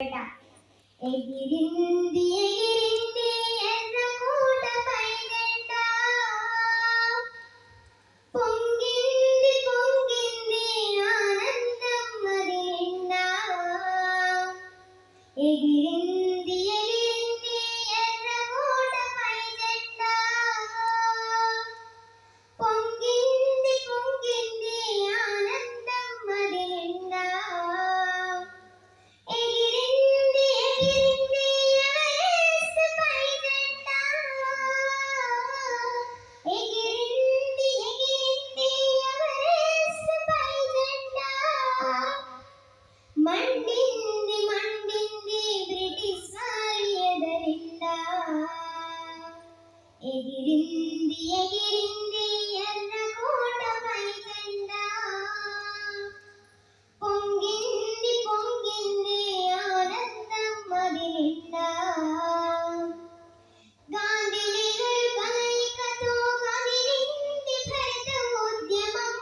ఎగిరింది ఎగిరింది ఎర్రకోటపై జెండా, పొంగింది పొంగింది ఆనందం మరి నిండా. ఎగిరింది ఎగిరింది ఎర్రకోటపై జెండా, పొంగింది పొంగింది ఆనందం మరి నిండా. మండింది మండింది బ్రిటిష్ వారి ఎదరిండా. ఎగిరింది ఎగిరింది ఎర్రకోటపై జెండా, పొంగింది పొంగింది ఆనందం మది నిండా. గాంధీ నెహ్రూ కలయికతో కదిలింది భరత ఉద్యమం,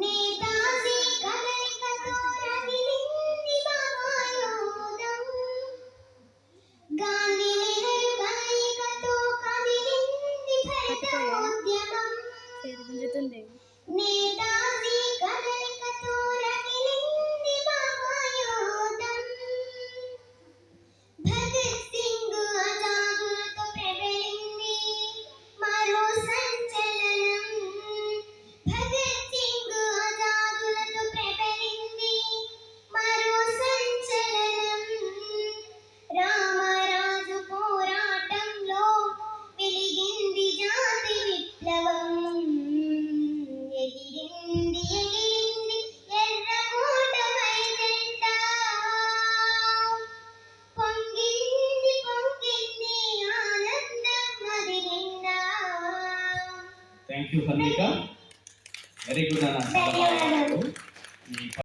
నేతాజీ కలయికతో రగిలింది మహాయోధం. గాంధీ నెహ్రూ కలయికతో కదిలింది భరత ఉద్యమం, నేతాజీ కలయికతో రగిలింది మహాయోధం. భగత్ సింగ్ ఆజాదులతో ప్రబలింది మరో సంచలనం. భగత్ సింగ్ ఆజాదులతో ప్రబలింది మరో సంచలనం. రామరాజు పోరాటంలో వెలిగింది జాతి విప్లవం. ఎగిరింది ఎగిరింది ఎర్రకోటపై జెండా, పొంగింది పొంగింది ఆనందం మది నిండా. థ్యాంక్ యూ హర్నిక, వెరీ గుడ్ అన్న.